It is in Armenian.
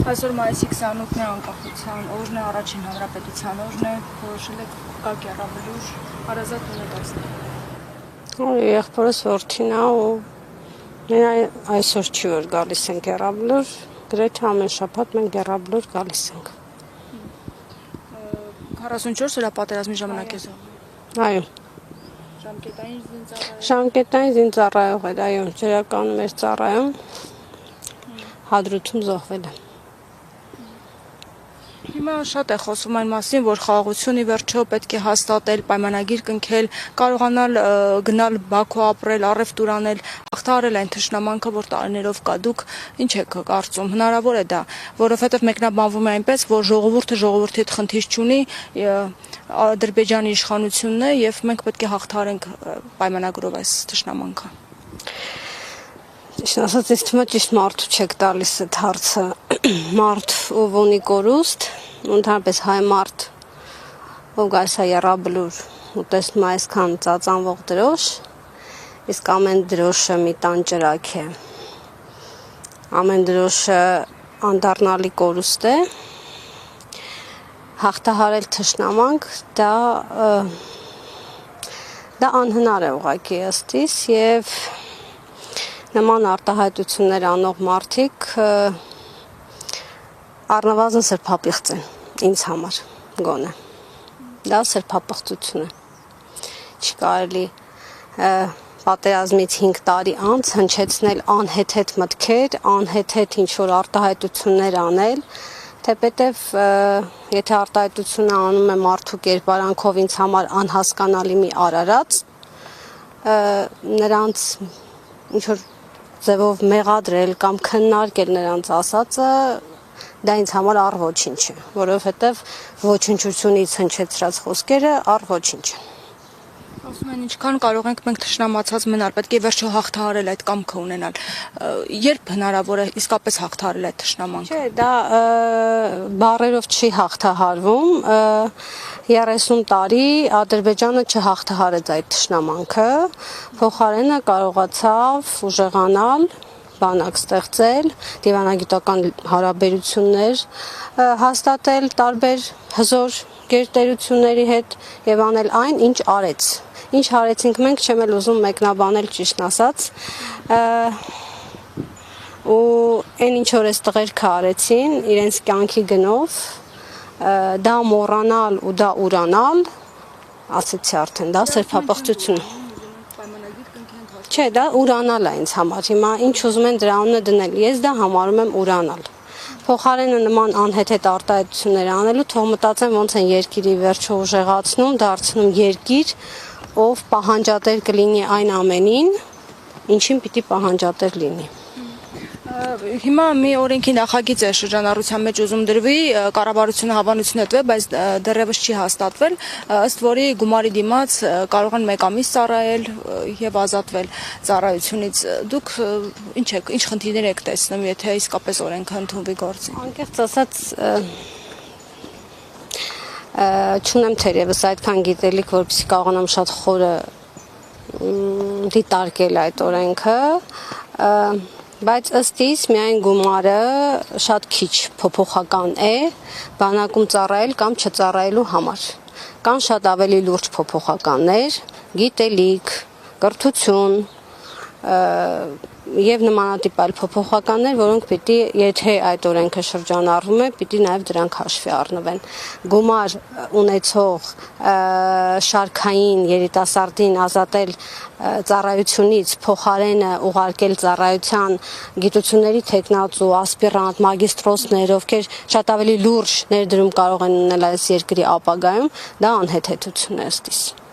Այսօր մայիսի 28-ն է անկախության օրն է, առաջին հանրապետության օրն է, որոշել եք գալ Կեռավլուր, հարազատ ունեցել։ Եղբորս որդին է ու մենք այսօր չի որ գալիս ենք Կեռավլուր, գրեթե ամեն շաբաթ մենք Կեռավլուր գալիս ենք։ 44 հրապատերազմի ժամանակ է զոհվել։ Այո։ Ժամկետային զինծառայող։ Ժամկետային զինծառայող էր, այո, ջրականում էր ծառայում, Հադրութում զոհվել է։ Հիմա շատ է խոսում այն մասին, որ խաղաղություն ի վերջո պետք է հաստատել, պայմանագիր կնքել, կարողանալ գնալ Բաքու ապրել, առևտուր անել, հաղթահարել այն թշնամանքը, որ տարիներով կա։ Դուք ինչ եք կարծում, հնարավոր է դա, որովհետև մեկնաբանվում է այնպես, որ ժողովուրդը ժողովրդի հետ խնդիր չունի, Ադրբեջանի իշխանությունն է եւ մենք պետք է հաղթահարենք պայմանագրով այս թշնամանքը։ Ճիշտ ասած, ես թվում է ճիշտ մարդու չեք տալիս այդ հարցը, մարդ ով ունի կորուստ, ընդհանրապես հայ մարդ, ով գայս է Եռաբլուր ու տեսնում է այսքան ծածանվող դրոշ, իսկ ամեն դրոշը մի տան ճրագ է, ամեն դրոշը անդառնալի կորուստ է, հաղթահարել թշնամանք, դա անհնար է ուղղակի ըստիս եւ նման արտահայտություններ անող մարդիկ առնվազն սրբապիղծ են ինձ համար գոնե դա սրբապղծություն է չի կարելի պատերազմից 5 տարի անց հնչեցնել անհեթեթ մտքեր անհեթեթ ինչ որ արտահայտություններ անել թեպետև եթե արտահայտությունը անում է մարդու կերպարանքով ինձ համար անհասկանալի մի արարած նրանց ինչ որ ձևով մեղադրել կամ քննարկել նրանց ասածը դա ինձ համար առ ոչինչ է, որովհետև ոչնչությունից հնչեցրած խոսքերը առ ոչինչ են։ Ասում են ինչքան կարող ենք մենք թշնամացած մնալ, պետք է վերջո հաղթահարել այդ կամքը ունենալ։ Երբ հնարավոր է իսկապես հաղթահարել այդ թշնամանքը։ Չէ, դա բառերով չի հաղթահարվում։ 30 տարի Ադրբեջանը չհաղթահարեց այդ թշնամանքը, փոխարենը կարողացավ ուժեղանալ, բանակ ստեղծել, դիվանագիտական հարաբերություններ հաստատել տարբեր հզոր գերտերությունների հետ եւ անել այն, ինչ արեց։ Ինչ արեցինք մենք, չեմ էլ ուզում մեկնաբանել ճիշտ ասած։ Ու այն ինչ որ այս տղերքը արեցին, իրենց կյանքի գնով դա մոռանալ ու դա ուրանալ, ասեցի արդեն, դա սրբապղծություն է։ Չէ, դա ուրանալ է ինձ համար։ Հիմա ինչ ուզում են դրա անունը դնել, ես դա համարում եմ ուրանալ։ Փոխարենը նման անհեթեթ արտահայտություններ անելու, թող մտածեն ոնց են երկիրի վերջո ուժեղացնում, դարձնում երկիր, ով պահանջատեր կլինի այն ամենին, ինչին պիտի պահանջատեր լինի։ Հիմա մի օրենքի նախագիծ է շրջանառության մեջ ուզում դրվի, կառավարությունը հավանություն է տվել, բայց դեռևս չի հաստատվել, ըստ որի գումարի դիմաց կարող են 1 ամիս ծառայել եւ ազատվել ծառայությունից։ Դուք ինչ խնդիրներ եք տեսնում, եթե իսկապես օրենքը ընդունվի գործի։ Անկեղծ ասած չունեմ թերևս այդքան գիտելիք, որպեսզի կարողանամ շատ խորը դիտարկել այդ օրենքը, բայց ըստ իս միայն գումարը շատ քիչ փոփոխական է բանակում ծառայել կամ չծառայելու համար։ Կան շատ ավելի լուրջ փոփոխականներ, գիտելիք, կրթություն եւ նմանատիպ այլ փոփոխականներ, որոնք պիտի, եթե այդ օրենքը շրջանառվում է, պիտի նաեւ դրանք հաշվի առնվեն։ Գումար ունեցող շարքային երիտասարդին ազատել ծառայությունից փոխարենը ուղարկել ծառայության գիտությունների թեկնածու, ասպիրանտ, մագիստրոսներ, ովքեր շատ ավելի լուրջ ներդրում կարող են ունել այս երկրի ապագայում, դա անհեթեթություն է ըստ իս։